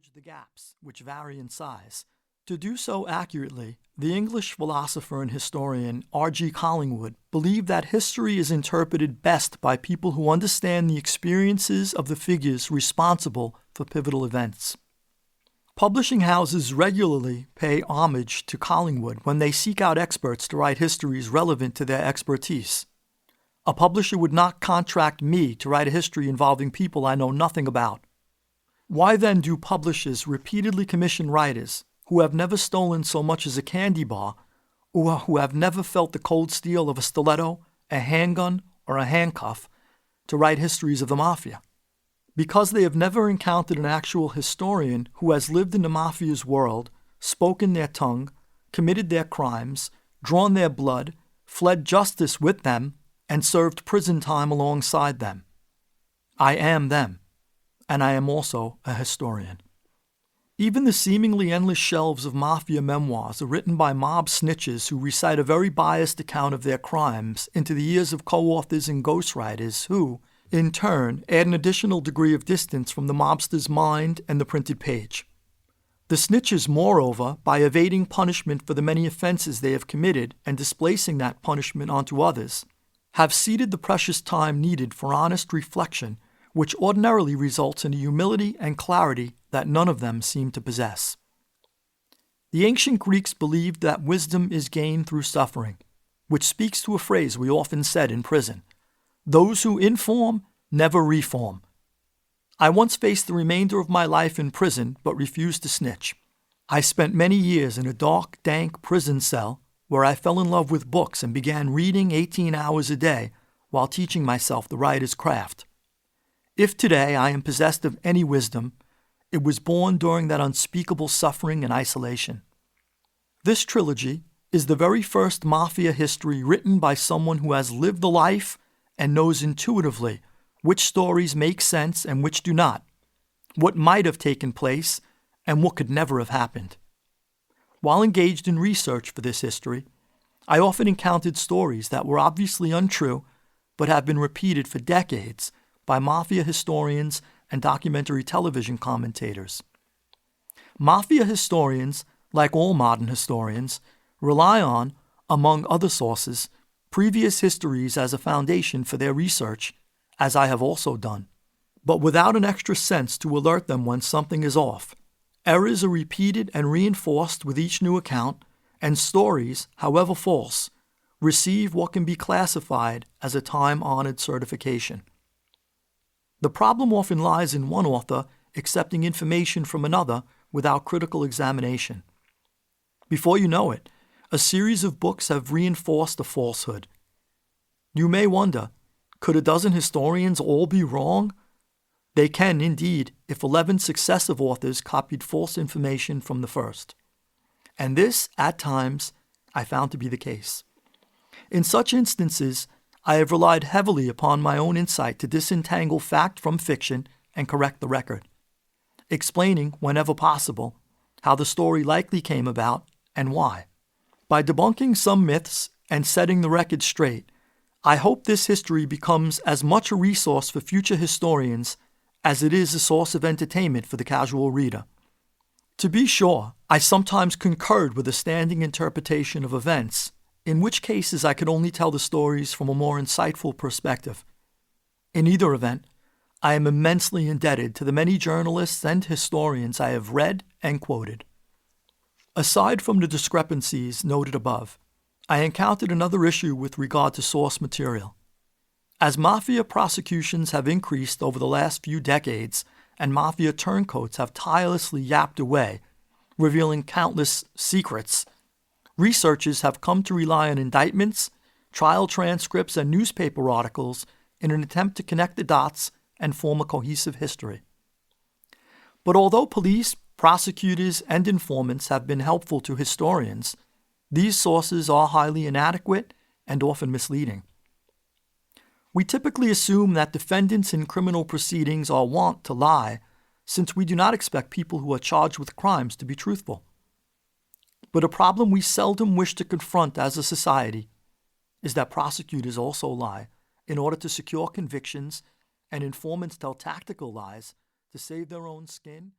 bridge the gaps, which vary in size. To do so accurately, the English philosopher and historian R.G. Collingwood believed that history is interpreted best by people who understand the experiences of the figures responsible for pivotal events. Publishing houses regularly pay homage to Collingwood when they seek out experts to write histories relevant to their expertise. A publisher would not contract me to write a history involving people I know nothing about. Why then do publishers repeatedly commission writers who have never stolen so much as a candy bar, or who have never felt the cold steel of a stiletto, a handgun, or a handcuff, to write histories of the Mafia? Because they have never encountered an actual historian who has lived in the Mafia's world, spoken their tongue, committed their crimes, drawn their blood, fled justice with them, and served prison time alongside them. I am them, and I am also a historian. Even the seemingly endless shelves of Mafia memoirs are written by mob snitches who recite a very biased account of their crimes into the ears of co-authors and ghostwriters who, in turn, add an additional degree of distance from the mobster's mind and the printed page. The snitches, moreover, by evading punishment for the many offenses they have committed and displacing that punishment onto others, have ceded the precious time needed for honest reflection, which ordinarily results in a humility and clarity that none of them seem to possess. The ancient Greeks believed that wisdom is gained through suffering, which speaks to a phrase we often said in prison: "Those who inform never reform." I once faced the remainder of my life in prison but refused to snitch. I spent many years in a dark, dank prison cell where I fell in love with books and began reading 18 hours a day while teaching myself the writer's craft. If today I am possessed of any wisdom, it was born during that unspeakable suffering and isolation. This trilogy is the very first Mafia history written by someone who has lived the life and knows intuitively which stories make sense and which do not, what might have taken place and what could never have happened. While engaged in research for this history, I often encountered stories that were obviously untrue but have been repeated for decades by Mafia historians and documentary television commentators. Mafia historians, like all modern historians, rely on, among other sources, previous histories as a foundation for their research, as I have also done, but without an extra sense to alert them when something is off. Errors are repeated and reinforced with each new account, and stories, however false, receive what can be classified as a time-honored certification. The problem often lies in one author accepting information from another without critical examination. Before you know it, a series of books have reinforced a falsehood. You may wonder, could a dozen historians all be wrong? They can, indeed, if 11 successive authors copied false information from the first. And this, at times, I found to be the case. In such instances, I have relied heavily upon my own insight to disentangle fact from fiction and correct the record, explaining, whenever possible, how the story likely came about and why. By debunking some myths and setting the record straight, I hope this history becomes as much a resource for future historians as it is a source of entertainment for the casual reader. To be sure, I sometimes concurred with a standing interpretation of events, in which cases I could only tell the stories from a more insightful perspective. In either event, I am immensely indebted to the many journalists and historians I have read and quoted. Aside from the discrepancies noted above, I encountered another issue with regard to source material. As Mafia prosecutions have increased over the last few decades and Mafia turncoats have tirelessly yapped away, revealing countless secrets, researchers have come to rely on indictments, trial transcripts, and newspaper articles in an attempt to connect the dots and form a cohesive history. But although police, prosecutors, and informants have been helpful to historians, these sources are highly inadequate and often misleading. We typically assume that defendants in criminal proceedings are wont to lie, since we do not expect people who are charged with crimes to be truthful. But a problem we seldom wish to confront as a society is that prosecutors also lie in order to secure convictions, and informants tell tactical lies to save their own skin